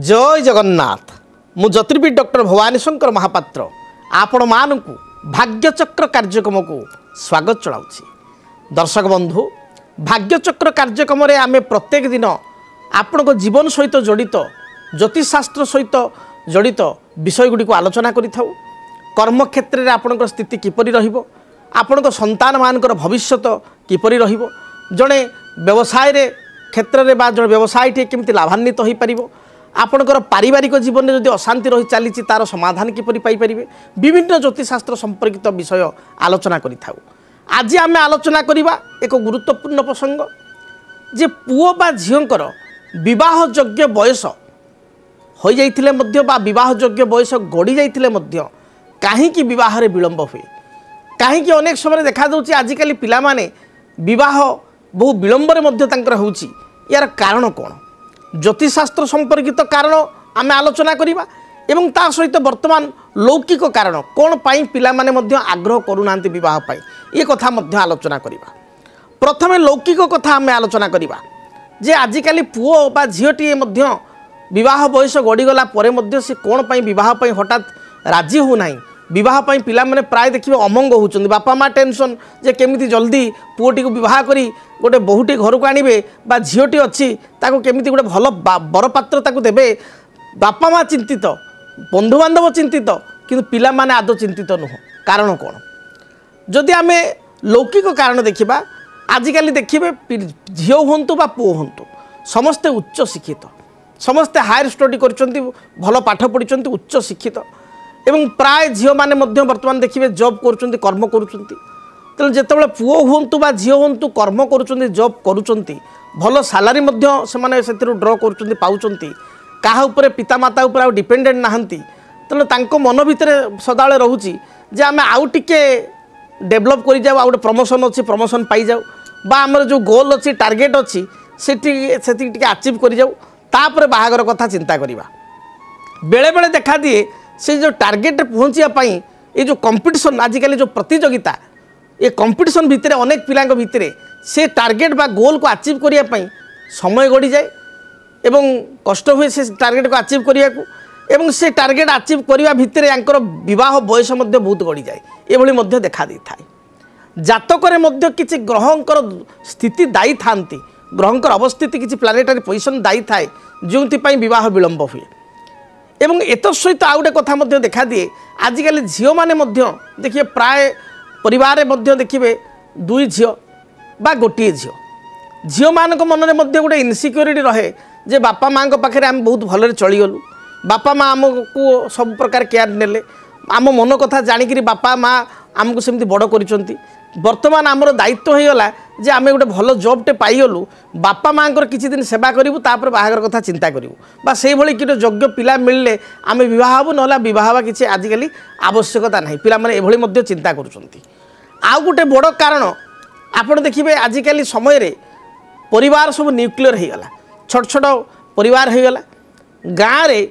जय जगन्नाथ मु ज्योतिर्विद डॉक्टर भवानी शंकर महापात्र आपण मानक भाग्यचक्र कार्यक्रम को स्वागत चलाउछि। दर्शक बंधु भाग्यचक्र कार्यक्रम रे आमे प्रत्येक दिन आपण को जीवन सहित जड़ित ज्योतिषशास्त्र सहित जड़ित विषय गुडी को आलोचना करिथाउ। कर्म क्षेत्र रे आपण स्थिति किपरि रहिबो, आपण संतान मानकर भविष्यत किपरि रहिबो, जड़े व्यवसाय रे क्षेत्र रे बा जड़े व्यवसाय टी केमिति लाभान्वित होई परिबो, आपणकर पारिवारिक जीवन में जदि अशांति रही चली तार समाधान किपरि पाई परिबे, विभिन्न ज्योतिषशास्त्र संपर्कित विषय आलोचना करिथाउ। आज आमे आलोचना करिबा एक गुरुत्वपूर्ण प्रसंग जे पुओ बा झियोंकर विवाह योग्य बयस हो जाइथिले मध्य बा विवाह योग्य बयस गड़ी जाइथिले मध्य काहेकि विवाह रे विलंब हुए, काहेकि अनेक समय देखा दउछि आजिकली पिला माने विवाह बहु विलंब रे मध्य तांकर होउछि। यार कारण कोन? ज्योतिषशास्त्र संपर्कित कारण आम आलोचना करिबा एवं ता सहित वर्तमान लौकिक कारण कौन पाई पिला माने मध्य आग्रह करूना विवाह पाई ये कथा मध्य आलोचना करिबा। प्रथमे लौकिक कथा आम आलोचना करिबा जे आजिकली पुओ बा झीटी मध्य विवाह बयस गड़ीगला परे मध्य से कौन पाई विवाह पाई हठात राजी हो नाही। विवाह पाई पिला माने प्राय देखिबे अमंग होउचंदी, बापा माँ टेंशन जे केमिति जल्दी पुओटी को विवाह करी गोटे बहुटी घर को आनिबे बा झीटी अच्छी ताको केमिति गोटे भल बरपात्र ताको देबे। बापा माँ चिंतित, बंधु बांधव चिंतित, किंतु पिला माने आदौ चिंतित नुह। कारण कौन? जदि आमे लौकिक कारण देखिबा आजिकली देखिबे झील हुंतु बा पुओ हुंतु समस्ते उच्च शिक्षित, समस्ते हायर स्टडी करचंती, भल पाठ पढ़िचंती, उच्च शिक्षित एवं प्राय झील माने मध्य वर्तमान देखिबे जॉब करूचंती, कर्म करूचंती। तेणु जितेबाला पुओ हुंतु बा झील हुंतु कर्म करूचंती, जॉब करूचंती, भल सालारी मध्य सेमाने सेतिरु ड्र करूचंती, पाउचंती, काहा उपरे पितामाता उपरे डिपेंडेंट नाहंती। तेणु तांको मन भितरे सदाळे रहुची जे आमे आउ टिके डेभलप करि जाऊ, आ गोटे प्रमोशन अछि प्रमोशन पाई जाऊ, बा हमर जो गोल अछि टार्गेट अछि सेति टिके अचीव करि जाऊ, तापर बाहागर कथा चिंता करिबा। बेले बेले देखा दिए से जो टार्गेट पहुँचा पाई ये जो कंपटीशन आजिकल जो प्रतियोगिता ये कंपटीशन भितर अनेक पिला भितर से टार्गेट बा गोल को अचीव करने समय गड़ी जाए एवं कष्ट हुए से टार्गेट को अचीव करने को, एवं से टार्गेट अचीव करने भितर यांकर विवाह बयस मध्य बहुत गड़ी जाए ये देखा दी था। जातक मध्य किसी ग्रहंकर स्थिति दायी था, ग्रहंकर अवस्थिति किसी प्लानेटरी पोजिशन दायी थाए जो विवाह विलंब हुए। एवं एत सहित आउ गोटे कथा मध्य देखा दिए आजिकल झील माने मध्य देखिए प्राय परिवार मध्य देखिए दुई झील बा गोटे झील, झील मान मन में मध्य गोटे इनसिक्योरिटी रहे जे बापा माँ पाखे आम बहुत भलरे चलीगलु, बापा माँ आमको सब प्रकार केयर नेले, आम मन कथा जाणिक बापा माँ आमको सेमती बड़ कर। वर्तमान आमर दायित्व हो गला जे आम गोटे भल जॉबटे पाईगलु, बापा माँ किसी दिन सेवा करूँ, तापर बाहागर कथा चिंता करूँ, बा से भली कि योग्य पिला मिलले आम बह हबू ना बह किसी आजिकल आवश्यकता ना। पिला माने एभली मध्य चिंता करुँच। आउ गोटे बड़ कारण आपड़ देखिए आजिकल समय रे परिवार सब न्यूक्लियर हो गला, छोट छोट परिवार हो गला। गाँव रे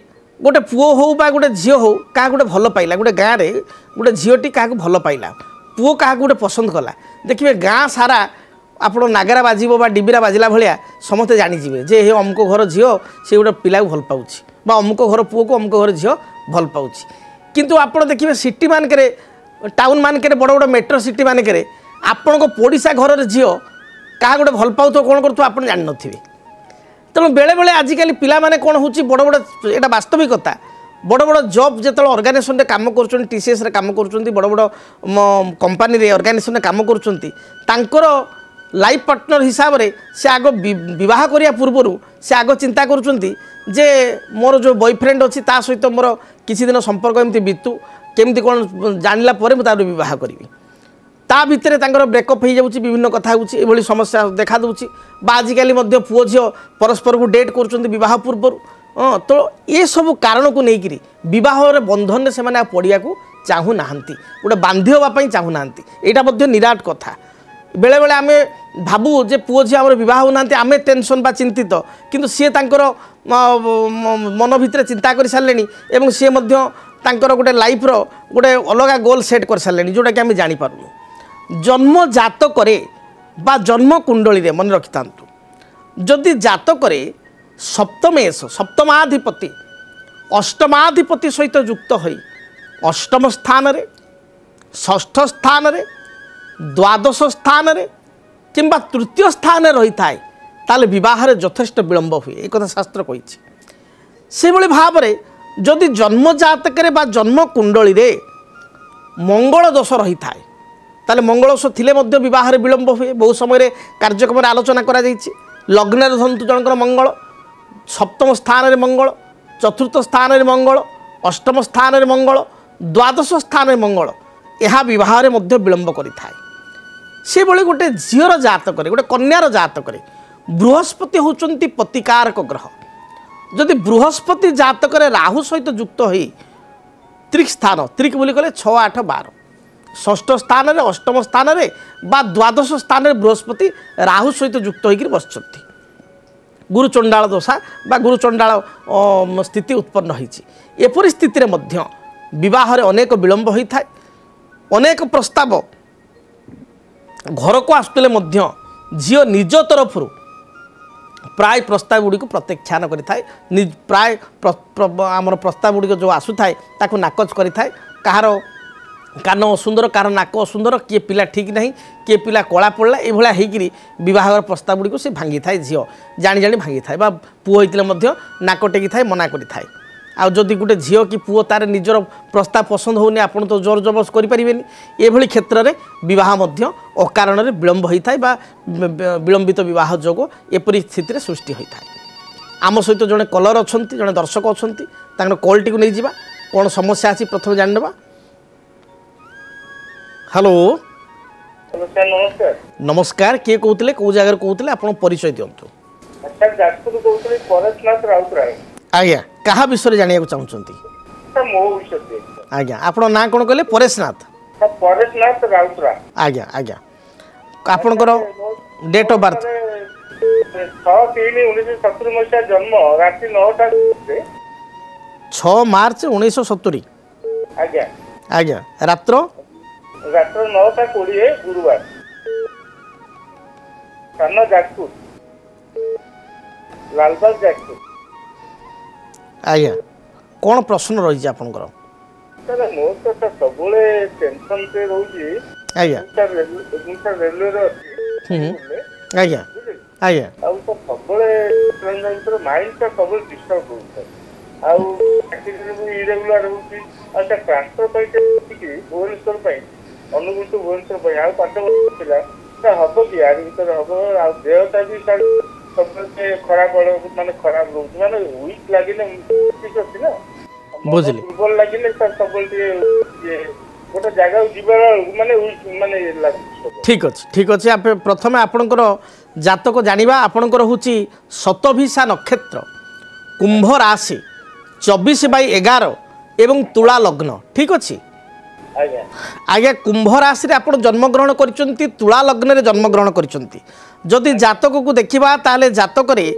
गोटे पुओ हो बा गोटे झील हो क्या गोटे भल पाइला, गोटे गाँव रे गोटे झीलटी क्या भल पाइला, पुओ क्या गोटे पसंद कला, देखिए गाँ सारा आपड़ नागरा बाजिबो बा डिबिरा बाजिला भलिया समस्ते जानीजे जे हे अमुक घर झील से गोटे पिला को भल पाउछि बा अमुक घर पुओ को अमुक घर झील भल पाउछि। किंतु आपड़ देखिए सिटी मानकरे टाउन मानकरे बड़ बड़ मेट्रो सिटी मानकरे आपण को पड़िशा घर झील क्या गोटे भल पाउथो कौन करूँ आप जान नथिबे। तेणु बेले बेले आजिकल पिला माने कौन होउछि बड़ बड़ एटा वास्तविकता, बड़ बड़ जॉब जो ऑर्गेनाइजेशन रे काम कर टीसीएस रे काम कर बड़ बड़ कंपनी रे ऑर्गेनाइजेशन रे काम कर लाइफ पार्टनर हिसाब रे से आग विवाह करिया पूर्व से आग चिंता करुँच जे मोर जो बॉयफ्रेंड अच्छी ता सहित मोर किसी दिन संपर्क एमती बीतू केमती कौन जानला पर मुझे विवाह करी, ता भितर तांकर ब्रेकअप हो जाउछि, विभिन्न कथा होउछि, एभली समस्या देखा दूची। बा आजिकल मध्य पुओ झील परस्पर को डेट करुँच विवाह पूर्व। तो ये सब कारण को लेकिन विवाह बंधन से मैंने पड़िया को चाहू ना, गोटे बांधी हाँपाई चाहू ना, यहाँ निराट कथा। बेले बेले आम भावु जे पुओ झी आम बह होना आम टेंशन बा चिंतित, किंतु सी तांकर मन भितर चिंता कर सारे एवं सी गोटे लाइफ रो गोटे अलग गोल सेट कर सारे जोटा कि आम जानीपारूँ। जन्म जातक बा जन्म कुंडली मन रखि था, जदि जातक सप्तमेश सप्तमाधिपति अष्टमाधिपति सहित युक्त हो अष्टम स्थान रे षष्ठ स्थान रे द्वादश स्थान रे किंबा तृतीय स्थान रही थाए ताले विवाह रे यथेष्ट विलंब हुए एक कथा शास्त्र कही से भाव में जदि जन्म जातक बा जन्म कुंडली रे मंगल दोष रही थाए ताले मंगल दोष थिले मध्य विवाह रे विलंब हुए बहु समय कार्यक्रम आलोचना करा जायछि लग्न रे धरतु जनकर मंगल सप्तम स्थान रे मंगल चतुर्थ स्थान रे मंगल अष्टम स्थान रे मंगल द्वादश स्थान रे मंगल यह विवाह रे मध्य विलंब करि थाए से भली गोटे झीर जातक गोटे कन्यार जातक बृहस्पति होचंती पतिकारक ग्रह जदि बृहस्पति जातक राहु सहित युक्त हो त्रिक स्थान त्रिक बोली कहले 6 8 12 षष्ठ स्थान रे अष्टम स्थान रे बा द्वादश स्थान रे बृहस्पति राहु सहित युक्त होकर बसचंती गुरु चंडाल दशा बा गुरु चंडाल स्थिति उत्पन्न होईछि एपरि स्थिति रे मध्य विवाह रे अनेक विलंब होता है अनेक प्रस्ताव घर को आसुले मध्य झील निज तरफ प्राय प्रस्ताव गुड़ी को प्रत्याख्यान करें प्राय आमर प्रस्ताव गुड़ी जो आसुए ताकू नाकच करें कहार कान असुंदर कार नाक असुंदर किए पिला ठीक नहीं किए पिला कला पड़ा ये होकर बह प्रस्ताव गुड़ी को सी भांगी थाए झील जानी जानी भांगी थाए पुओ होते नाक टेकी थाए मना करि थाए आ जदि गोटे झील कि पुओ तार निजर प्रस्ताव पसंद होनी आपन तो जोर जबरदस्त करें ये क्षेत्र में बह अकारण विलंब होता है विलंबित बह जोग एपरी स्थिति सृष्टि होता है आम सहित जड़े कलर अच्छा जड़े दर्शक अच्छा कॉल टी नहीं जावा कौन समस्या अच्छी प्रथम जानवा हेलो नमस्कार नमस्कार किए कहते कौ जगह कहते आप परिचय दिंतु आज्ञा क्या विषय जाना चाहते आज्ञा आप ना कौन कहले परेशनाथ आज्ञा आज्ञा आपणकर डेट ऑफ बर्थ 6/3/1970 जन्म राति 9टा 6 मार्च 1970 आज्ञा आज्ञा रात्र 9:20 गुरुवार थाना जाजपुर लालबाग जाजपुर आज्ञा कौन प्रश्न रही आपनकर सर मो तो सब टेंशन से रोजी आज्ञा रेलवे रे आज्ञा आज्ञा आउ तो सब माइंड का सब डिस्टर्ब होता है आउ एक्टिविटी इरेगुलर होती अच्छा ट्रांसफर पाई भुवनेश्वर पाई अनुगुण टू भुवनेश्वर आ 5 वर्ष पिला हम कि यार भर हम आ देहटा भी सब खराब माने खराब रोज माने वीक लगे ठीक अच्छी ना बुझली दुर्बल लगे सब गोटे जगह जीवार माने माने ठीक अच्छे आप प्रथम आपणकर जातक जानिबा आपणकर होची शतभिषा नक्षत्र कुंभ राशि 24/11 एवं तुला लग्न ठीक अच्छे आज्ञा कुंभ राशि रे आपण जन्मग्रहण करिसंती तुला लग्न रे जन्मग्रहण करिसंती जदि जातक को देखिबा ताले जातक रे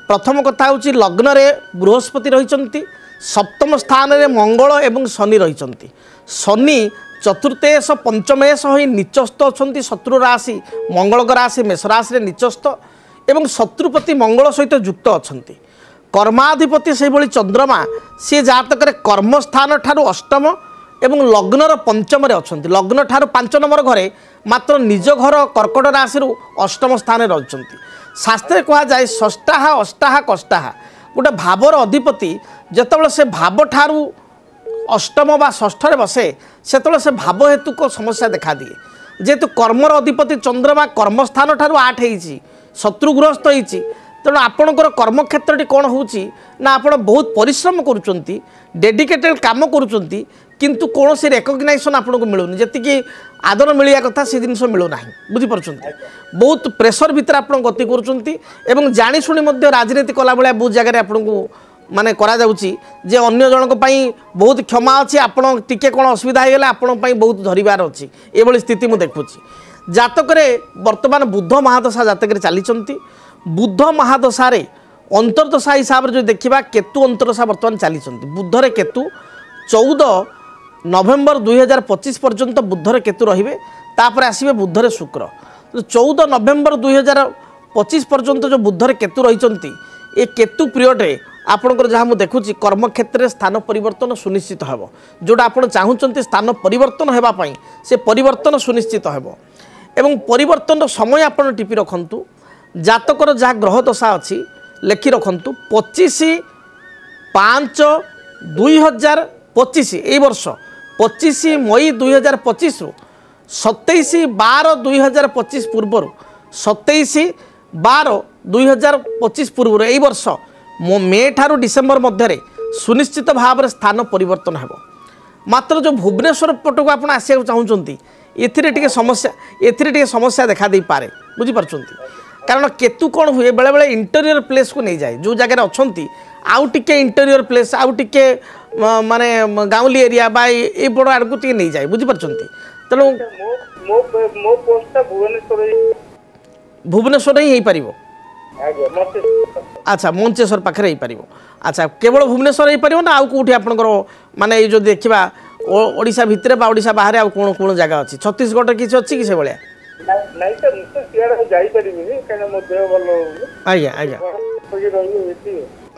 प्रथम कथा होची लग्न रे बृहस्पति रहिसंती सप्तम स्थान रे मंगल एवं शनि रहिसंती शनि चतुर्थेश पंचमेश होई निचस्थ अछंती शत्रु राशि मंगल राशि मेष राशि रे निचस्थ एवं शत्रुपति मंगल सहित युक्त अछंती कर्माधिपति से भली चंद्रमा सी जातक रे कर्मस्थान ठारू अष्टम एवं लग्नर पंचम अच्छा लग्न ठारू 5 नंबर घरे मात्र निज घर कर्कट राशि अष्टम स्थान रही शास्त्रे कहुए षष्ठाहा अष्टाहा कष्टाहा गोटे भावर अधिपति जितेबाला से भाव ठारू अष्टम बा षष्ठ बसे से भाव हेतु को समस्या देखा दिए जेहेतु कर्मर अधिपति चंद्रमा कर्मस्थान ठारू 8 होती शत्रुग्रस्त होती तेणु आपणकर कर्मक्षेत्र कौन होची ना आपण बहुत परिश्रम करुँच डेडिकेटेड काम करुँच किंतु कौन से रेकग्नाइजेसन आपको मिलूनी जी आदर मिलिया कथा से जिन मिलूना बुझीपार बहुत प्रेसर भितर आप गति करुँच जाशुणी राजनीति कला भाया बहुत जगह आपन को माने करा जाउची जे अन्य जनक पई बहुत क्षमा अच्छी आपण टिके कौन असुविधा होगले आपण बहुत धरबार अच्छी ये स्थिति मुझे देखुची जातक वर्तमान बुध महादशा जातक चली बुध महादशा अंतर्दशा हिसाब से जो देखा केतु अंतर्दशा बर्तमान चली बुधरे केतु 14 नवेम्बर 2025 पर्यंत बुधरे केतु रे तापर आसवे बुधरे शुक्र 14 नवेम्बर 2025 पर्यंत जो बुधरे केतु रही ये केतु पीरियड आपणकर जहाँ मुझे देखुची कर्मक्षेत्र में स्थान परिवर्तन सुनिश्चित हेब जोटा आप चाहूँगी स्थान परिवर्तन होगापाई से परिवर्तन सुनिश्चित हेब एवं परिवर्तन समय आप टिपि रखु जातकर जहाँ ग्रह दशा अच्छी लेखि रखु 25/5/2025 यही वर्ष 25 मई 2025 रु 27/12/2025 पूर्वर 27/12/2025 पूर्व यही वर्ष मे ठारू डिसेम्बर मध्य सुनिश्चित भाव में स्थान परिवर्तन हेब मात्र जो भुवनेश्वर पट को आप आसा चाहूँगी एथिरे समस्या देखा दे पारे बुझीपार कारण केतु कौन हुए बेले बेले इंटेरियर प्लेस को नहीं जाए जो जगह अच्छा आउ टिके इंटेरियर प्लेस आउ टिके माने गाँवली एरिया बा ये बड़ आड़ को नहीं जाए बुझीपार तेणु भुवनेश्वर ही पार अच्छा मंचेश्वर पाखे हो पार अच्छा केवल भुवनेश्वर हो पार ना आउ कौटी आपंकर माने जो देखा ओडिशा भितर बा ओडिशा बाहर आउ कौन कौन जगह अच्छी छत्तीसगढ़ किसी अच्छी कि से भाया आज्ञा आज्ञा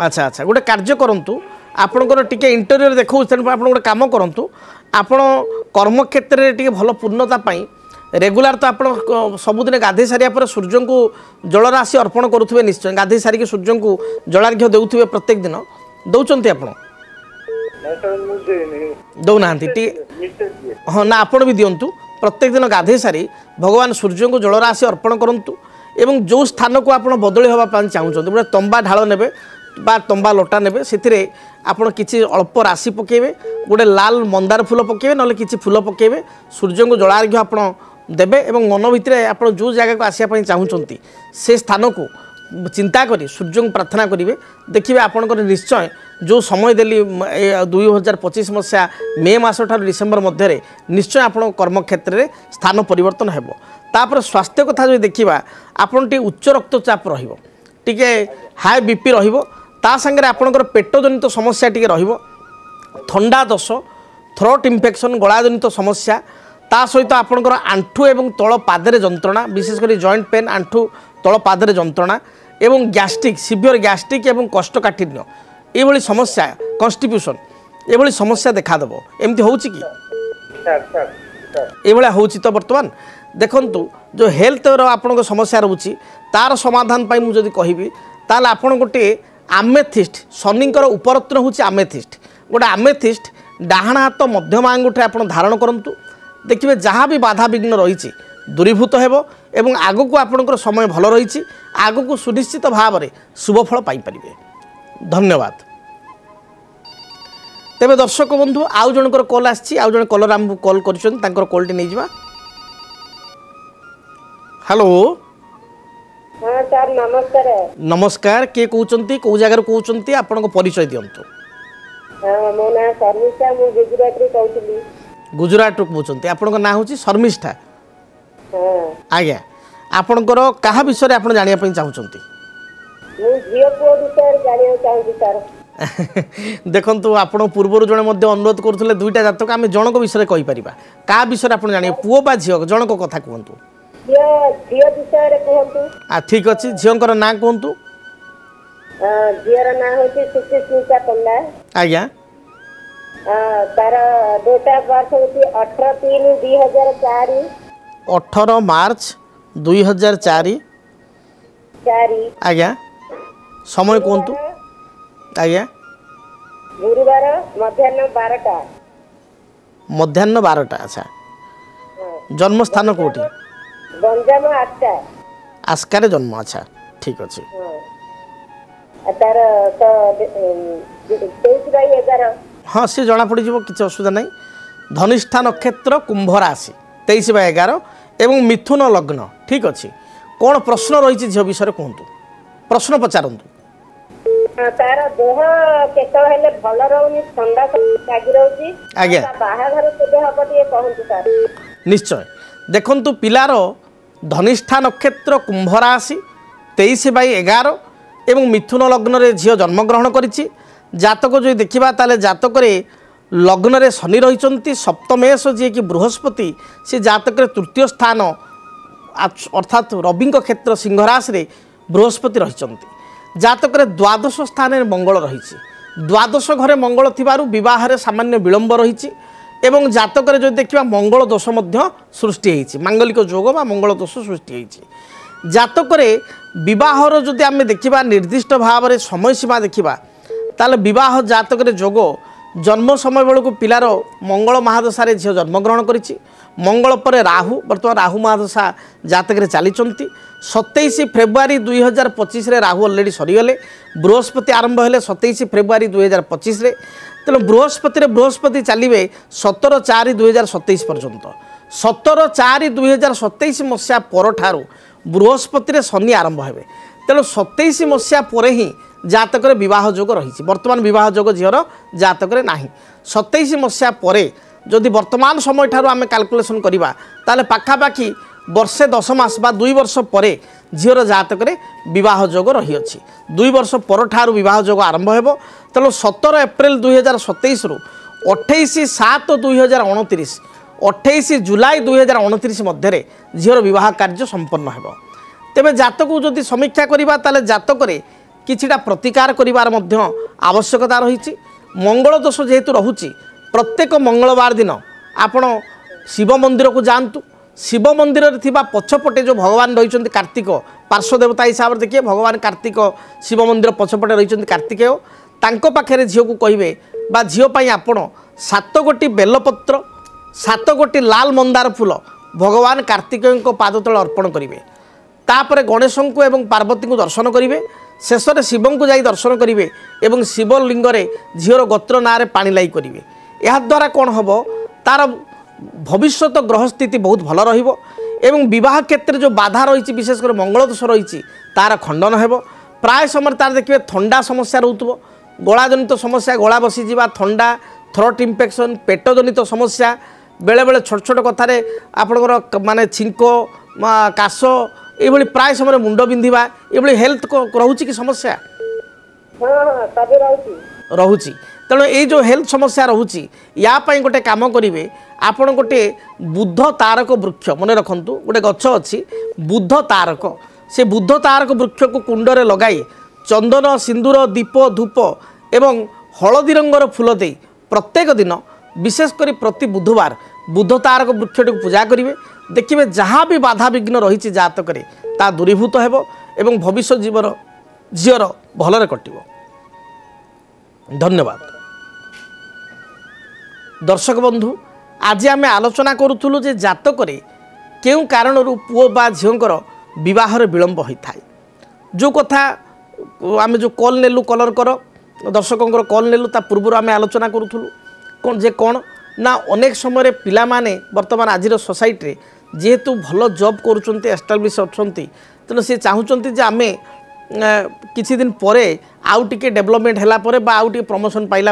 अच्छा अच्छा गोटे कार्य करूँ आपणकर टी इंटेरियर देखो तेणु आप गोटे कम करूँ आपण कर्मक्षेत्र में टी भल पूर्णता रेगुलार तो आप सबुदिन गाधे सारिया सूर्य को जलराशि अर्पण करुवे निश्चय गाधे सारिक सूर्य को जलार्घ्य देउथिबे प्रत्येक दिन दौरान आप दौना हाँ ना आपण भी दिंतु प्रत्येक दिन गाधे सारी भगवान सूर्य को जलराशि अर्पण करूँ एवं जो स्थान को आप बदली हाँपाई चाहूँगी गोटे तंबा ढाल ने बा तंबा लोटा ने से आपड़ किसी अल्प राशि पकेबे गोटे लाल मंदार फूल पकेबे ना कि फूल पकेबे सूर्य को जलार्घ्य आप देवे एवं मन भितर आप जो जगह को आसापी चाहूँगी से स्थान को चिंता करी सूर्य को प्रार्थना करेंगे देखिए आपंकर निश्चय जो समय देली 2025 मसीहा मे मास ठार डिसेम्बर मध्य निश्चय आप कर्मक्षेत्र में स्थान परिवर्तन हेब तापर स्वास्थ्य कथा जो देखा आपन टी उच्च रक्तचाप टे हाई बीपी ता संगे आपंकर पेट जनित समस्या टी थंडा दोष थ्रोट इन्फेक्शन गला जनित समस्या ता सहित आपंकर आंठू एवं तल पादे जंत्रणा विशेषकर जॉइंट पेन आंठू तल पादे जंत्रणा एवं गैस्ट्रिक सिवियर गैस्ट्रिक एवं कोष्ठकाठिन्य ये समस्या कन्स्टिट्यूशन ये समस्या देखादेव एमती हो कि ये हूँ तो बर्तमान देखु जो हेल्थ आपण समस्या रोचे तार समाधान मुझे कहि ताल आपण गोटे आमेथिस्ट शनिकर उपरत्न हूँ आमेथिस्ट गोटे आमेथिस्ट डाहाण हाथ मध्यम आंगुठे आप धारण करूँ देखिए जहाँ भी बाधा विघ्न रही दूरीभूत हेब एवं आगु को आपणकर समय भल रही आगु को सुनिश्चित भाव में शुभफल पाइपर धन्यवाद तेरे दर्शक बंधु आउ जनकर कॉल आसी आउ जन कलर आम कॉल कर कॉलटी नहीं जा हेलो हाँ सर नमस्कार नमस्कार किए कहते कौ जगार कहते आपण परिचय दिंतु हाँ मो ना शर्मिष्ठा मु गुजरात रे कहउतली गुजरात रू कहते आपण ना हूँ शर्मिष्ठा हाँ आज्ञा आपणकर क्या विषय आप जाना चाहते मु झियो पुओ विषय जानिया चाहूची सर देखु आप पूर्वर जड़े अनुरोध करुले दुईटा जातक आम जनक विषय कहीपर क्या विषय आप जान पुओ बा झील जनक कथा कहतु झियो विषय रे कहंतु ठीक अच्छे झीलकर ना कहतु झियर ना होची सुचिस्मिता पंडा आज्ञा तार डेट ऑफ बर्थ होची 18/3/2004 18 मार्च 2004 आज्ञा समय कहतु आज्ञा गुरुवार मध्याह्न 12टा मध्याह्न 12टा अच्छा जन्म स्थान कौटी गंजाम आस्का आस्कार जन्म अच्छा ठीक अच्छे तार तो 23/11 हाँ सी जना पड़ किसी असुविधा नहीं धनिष्ठा नक्षत्र कुंभ राशि 23/11 एवं मिथुन लग्न ठीक अच्छे कौन प्रश्न रही झील विषय कहतु प्रश्न पचारतु तार देह केतल हेले भल रहउनी ठंडा लागि रहउची आज्ञा बाहाघर केबे हब टिके कहंतु सर निश्चय देखंतु पिलार धनिष्ठा नक्षत्र कुंभ राशि 23/11 एवं मिथुन लग्न रे झील जन्मग्रहण करिछि जातक जो देखा ताले जातक लग्न रे शनि रही सप्तमेश जी कि बृहस्पति से जातक तृतीय स्थान अर्थात रवि क्षेत्र सिंह राशि रे बृहस्पति रही জাতকরে দ্বাদশ স্থানে মঙ্গল রয়েছে দ্বাদশ ঘরে মঙ্গল থিবারু বিবাহরে সামান্য বিলম্ব রয়েছে এবং জাতকরে যদি দেখিবা মঙ্গল দোষ মধ্য সৃষ্টি হয়েছে মাঙ্গলিক যোগ বা মঙ্গল দোষ সৃষ্টি হয়েছে জাতকরে বিবাহর যদি আমি দেখিবা নির্দিষ্ট ভাবে সময়সীমা দেখিবা তাহলে বিবাহ জাতকরে যোগ জন্ম সময় বেড়ে পিলার মঙ্গল মহাদশার ঝিও জন্মগ্রহণ করেছি মঙ্গল পরে রাহু বর্তমান রাহু মহাদশা জাতকরে চালিছন্তি 27 ফেব্রুয়ারি 2025 রাহু অলরেडी সরিগলে বৃহস্পতি আরম্ভ হলে 27 ফেব্রুয়ারি 2025 তেমন বৃহস্পতি চালিবে 17/4/2027 পর্যন্ত 17/4/2027 মସିହା পরঠারু বৃহস্পতিরে শনি আরম্ভ হবে তেমন 27 মସିହା পরে হি জাতকরে বিবাহ যোগ রয়েছে বর্তমান বিবাহ যোগ ঝিওর জাতকরে না 27 মସିହା পরে যদি বর্তমান সময়ঠারু আমি ক্যালকুলেশন করিবা তাহলে পাখাপাখি বর্ষে 10 মাস বা 2 বর্ষ পরে ঝিওর জাতকরে বিবাহ যোগ রহিଅଛି 2 বর্ষ পরঠারু বিবাহ যোগ আরম্ভ ହେବ তেমন 17 এপ্রিল 2027 রু 28/7/2029 28 জুলাই 2029 মধ্যে ঝিওর বিবাহ কার্য সম্পন্ন ହେବ তেবে জাতকু যদি সমীক্ষা করিবা তাহলে জাতকরে কিছুটা প্রতিকার করিবার মধ্য আবশ্যকতা রয়েছে মঙ্গল দোষ যেহেতু রহুচি প্রত্যেক মঙ্গলবার দিন আপন শিব মন্দিরকু যাআন্তু শিব মন্দিরে থিবা পছপটে যে ভগবান রয়েছেন কার্তিক পার্শ্বদেবতা হিসাবে দেখিয়ে ভগবান কার্তিক শিব মন্দির পছপটে রয়েছেন কার্তিকেয় তাঙ্ক পাখে ঝিওকু কহিবে বা ঝিও পাই আপন 7 গোটি বেলপত্র 7 গোটি লাল মন্দার ফুল ভগবান কার্তিকেয়ଙ୍କ পাদতଳେ অর্পণ করিবে তাপরে গণেশଙ୍କୁ এবং পার্বতীଙ୍କୁ দর্শন করিবে শেষে শিবଙ୍କୁ যাই দর্শন করিবে এবং শিবলিঙ্গরে ঝিওর গোত্র নাঁরে পানি লাই করিবে এদ্বারা কোণ হব তার ভবিষ্যৎ গ্রহস্থিতি বহুত ভালো রহিব এবং বিবাহ ক্ষেত্রে যে বাধা রয়েছে বিশেষ করে মঙ্গল দোষ রয়েছে তার খণ্ডন ହେବ প্রায় সময় তার দেখবে থন্ডা সমস্যা রহুথিব গলাজনিত সমস্যা গলা বসি যা থন্ডা থ্রট ইনফেকশন পেটজনিত সমস্যা বেলে বেলে ছোট ছোট কথারে আপনার মানে ছিঙ্ক কাশ এইভাবে প্রায় সময় মুন্ড বিন্ধিবা এইভাবে হেলথ রহুচি কি সমস্যা রহুচি তেমন এই যে হেলথ সমস্যা রহুচি ইয়া পাই গোটে কাম করিবে আপন গোটে বুদ্ধ তারক বৃক্ষ মনে রাখন্তু গোটে গছ অছি বুদ্ধ তারক সে বুদ্ধ তারক বৃক্ষକୁ কুণ্ডরে লগাই চন্দন সিন্দুর দীপ ধূপ এবং হলদি রঙর ফুল দেই প্রত্যেক দিন বিশেষ করে প্রতি বুধবার বুদ্ধ তারক বৃক্ষটিকে পূজা করিবে देखिए जहाँ भी बाधा विघ्न रही जातकरे ता दूरीभूत हेब एवं भविष्य जीवन झीर भलरे कटिब धन्यवाद दर्शक बंधु आज आम आलोचना करूँ जे जातकरे केउ कारण पुओ बा झीर बहर विलंब होता है जो कथा आम जो कल नेलु कलर कर दर्शकों कल नेलु ता पूर्व आम आलोचना करूँ कौन जे कौन ना अनेक समय पिला माने वर्तमान आज सोसाइटी जेहेतु भल जॉब करुँच एस्टाब्लिश अच्छा तेणु सी चाहूँगी जे आम किसी दिन पर आउ टे डेवलपमेंट है आउ टे प्रमोशन पाइला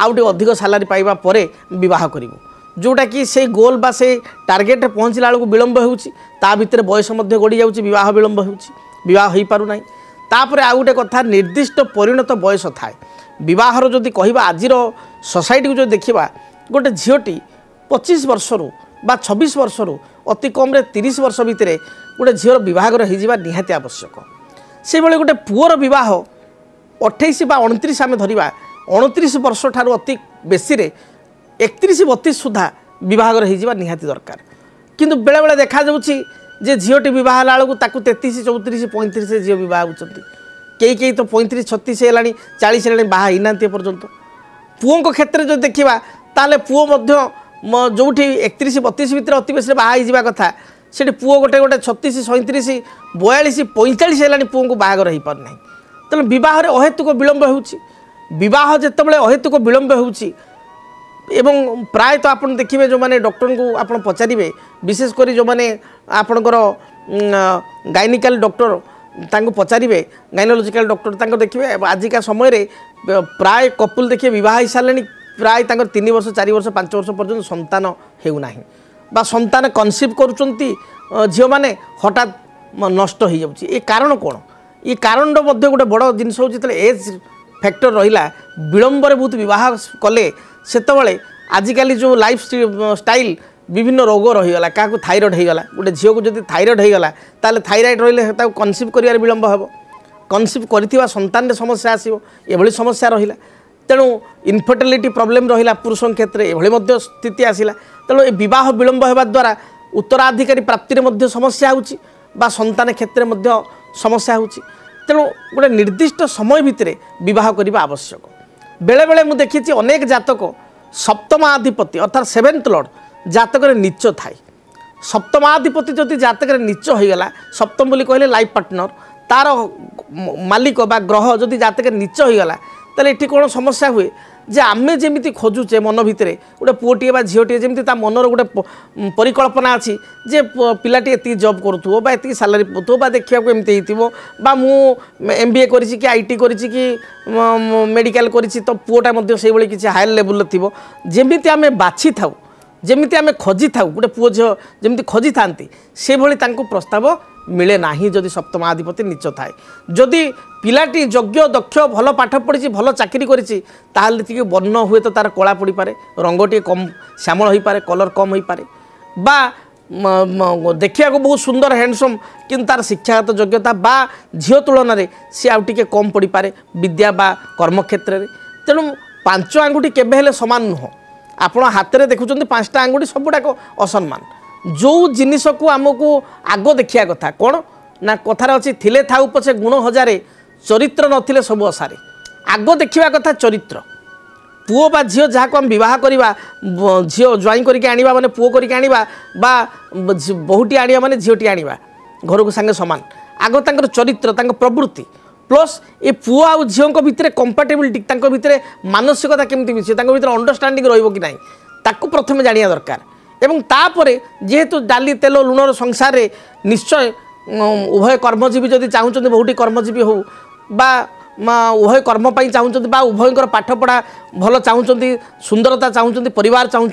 आउ टे अधिक सालारी पाइबा परे विवाह करूँ जोटा कि से गोल बा से टार्गेट पहुँचला बेलू विलंब होता भितर बयस गड़ी जाऊँगी विवाह विलंब होवाह हो पार ना तापर आउ गोटे कथा निर्दिष्ट परिणत बयस थाए विवाहर जदि कह आज सोसाइटी को जो देखा गोटे झीटी 25 वर्षरू बा 26 वर्षरू अति कम 30 वर्ष भितर गोटे झीर बहर हो निहाती आवश्यक से भाई गोटे पुअर बह 28 बा 29 आम धरवा 29 वर्ष ठार अति बेसी 31-32 सुधा बहर हो निहाती दरकार किंतु बेले बेले देखा जाउछि जे झीटी बह बेलू 33-34-35 झील बह होती कई तो 35-36 है 40 है बाहा ही ना पर्यंत पुओं क्षेत्र जो देखा ताले पुओ जो 31-32 भितर अति बेसी बाहा हो कथा से पुओ गोटे गोटे 36-37-42-45 है पुओं को बाहर हो पार ना तेणु बह अहेतुक विलंब होवाह जितेबाला अहेतुक विलंब हो प्रायतः आप देखिए जो मैंने डॉक्टर को आप पचारे विशेषकर जो मैंने आपणकर गायनिकाल डॉक्टर तांको पचारे गायनोलॉजिकल डॉक्टर तांको देखिए आजिका समय प्राय कपुल देखिए बह हो सारे प्राय 3 वर्ष 4 वर्ष 5 वर्ष पर्यंत संतान होना बा संतान कनसीव करुँच झील मैंने हठात नष्ट हो जाऊँगी ये कारण कौन ये कारण गोटे बड़ जिनस हो एज फैक्टर रहा विलंबर बहुत बह कले से आजिकल जो लाइफ स्टाइल विभिन्न रोग रहीगला क्या थायरॉइड होगा गोटे झील को जब थायरॉइड होगा ताले थायरॉइड रही कनसीव कर विलंब हे कनसिप्ट कर सन्तान समस्या आसो ये समस्या रहा तेणु इनफर्टिलिटी प्रॉब्लम रहा पुरुषों क्षेत्र में स्थिति आसला तेणु ये विवाह विलंब होगा द्वारा उत्तराधिकारी प्राप्ति में समस्या हो सन्तान क्षेत्र में समस्या हो तेणु गोटे निर्दिष्ट समय भितर विवाह करने आवश्यक बेले बेले मुझे देखी अनेक जातक सप्तमाधिपति अर्थात 7th लॉर्ड जातक नीच थाए सप्तमाधिपति जदि जातक नीच होगला सप्तम बोली कहले लाइफ पार्टनर तार मालिक बा ग्रह जदि जातक नीच होगला ताले एठी कौन समस्या हुए जे आमे जेमिति खोजुचे मन भितर गोटे पुओटे बा झीटे जमी मनर गोटे परिकल्पना अच्छी जे पिलाटी एति जॉब करूथो बा एति सैलरी पाथो बा देखा एमती हो मु MBA करी कि IT करी कि मेडिकल करी तो पुओटा से किसी हायर लेवल थी जमी आम बाछि थाऊ जमी आम खोजी थाऊ गोटे पुओ झील जमी खोजी था से भली प्रस्ताव मिले ना जदि सप्तमाधिपति नीच थाए जदि पिलाटी योग्य दक्ष भल पाठ पढ़ी भल चाकरी करी वर्ण हुए तो तार कला पड़ पारे रंगटे कम श्यामल हो पारे कलर कम हो पारे बा देखा बहुत सुंदर हैंडसम कि तार शिक्षागत योग्यता बा झील तुलन सी आउ टे कम पड़ पारे विद्या बा कर्मक्षेत्र में तेणु 5 आंगुठी केबे सामान नुह आप हाथ में देखुं 5टा आंगुठी सबुटाक असम्मान जो जिनिस को आमको आग देखा कथा कौन ना कथार अच्छी थिले थाऊ पछे गुण हजारे चरित्र नथिले सब असारे आग देखा कथा चरित्र पुओ बा झील जहाँ को आम बह करवा झील ज्वाई करके आनिबा माने पुओ करके आनिबा बा बहुटी आनिबा माने झीलटी आनिबा घर को सांगे समान आग तांकर चरित्र तांकर प्रवृत्ति प्लस ये पुओ आ झील भितर कंपाटेबिलिटी तांकर भितर मानसिकता केमती मिसे तांकर भितर अंडरस्टांडिंग रहिबो कि नाही ताकू प्रथमे जानिया दरकार एवं तापरे जेहेतु डाली तेल लुणर संसार रे निश्चय उभय कर्मजीवी जदि चाहूँ बहुटी कर्मजीवी हो बा उभय कर्म चाहूँ बा उभयंकर पाठपढ़ा भल चाहूँ सुंदरता चाहूँ परिवार चाहूँ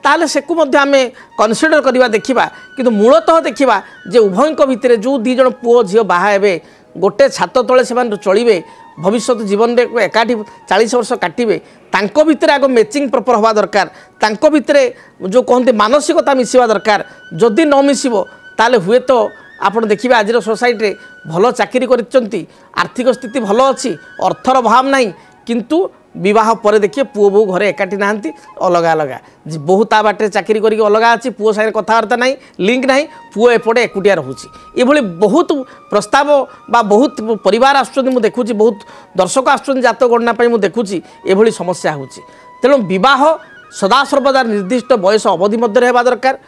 ताले सेकु मध्य आमे कनसिडर करवा देखा किंतु मूलतः देखा जे उभयंक भितर जो 2 जण पुओ झील बाहा हेबे गोटे छात तले से चलिए भविष्य जीवन में एकाठी 40 वर्ष काटिबे तांको भितर आग मैचिंग प्रॉपर हवा दरकार तांको भितर जो कहते मानसिकता मिसिबा दरकार जदि न मिसिबो ताले हुए तो आपण देखिए आज सोसाइटी रे भल चाकरी करिसेंती आर्थिक स्थिति भल अच्छी अर्थर अभाव नहीं किंतु विवाह पर देखिए पुओ बो घरे एकाठी नाहंती अलग अलग बहु ता बाटे चाकरी करके अलग अच्छी पुओ सागे कथबार्ता नहीं लिंक नहीं पुओ एपटे एकुटिया रोचे ये बहुत प्रस्ताव बा बहुत परिवार आसुँच देखुची बहुत दर्शक आसुँच जात गणना मुझे देखुची ये समस्या होची तेणु विवाह सदा सर्वदा निर्दिष्ट बयस अवधि मध्य होगा दरकार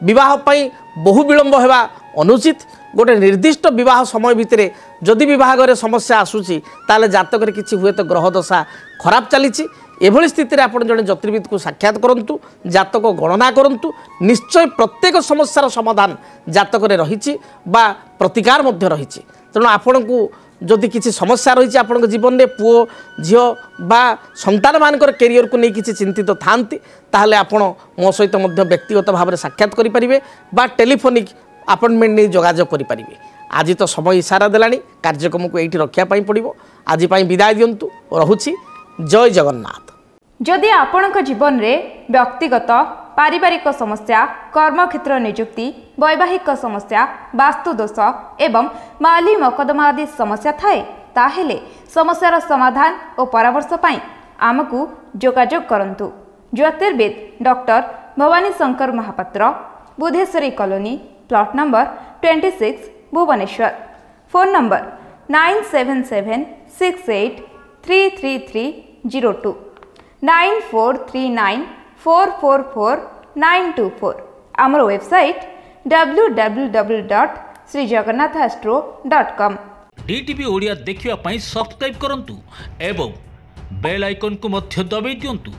विवाह बहु विलंब होगा अनुचित गोटे निर्दिष्ट विवाह समय भितर जदि विवाह समस्या आसूची ताले जातक किसी हुए तो ग्रह दशा खराब चली एभली स्थिति में आपड़ जड़े ज्योतिर्विद को साक्षात करूँ जातक गणना करूँ निश्चय प्रत्येक समस्यार समाधान जातक रही प्रतिकार रही तेणु आपण को जदि किसी समस्या रही आपन जीवन में पुओ झील बा संतान मान कैरियर को नहीं किसी चिंतित थांती ताहले आपण मो सहित व्यक्तिगत भाव में साक्षात करें बा टेलीफोनिक अपॉइंटमेंट नहीं जोगाजोग करें आज तो समय इशारा देलानी कार्यक्रम को यही रखापी पड़ो आज विदाय दिंतु रहुछि जय जगन्नाथ। जदि आपणक जीवन में व्यक्तिगत पारिवारिक समस्या कर्मक्षेत्र नियुक्ति वैवाहिक समस्या वास्तुदोष एवं माली मकदमा आदि समस्या थाए ताहेले समस्यार समाधान और परामर्श पाई आमको जोगाजोग करंतु। ज्योतिर्विद doctor Bhabani Shankar Mahapatra, Budheswari colony, plot number 26, Bhubaneswar. Phone number 9776833302 9439444924। आमर वेबसाइट www.srijagannathastro.com। DTV ओडिया देखिवा पई सब्सक्राइब करंतु एवं बेल आइकन को मध्य दबाई दियंतु।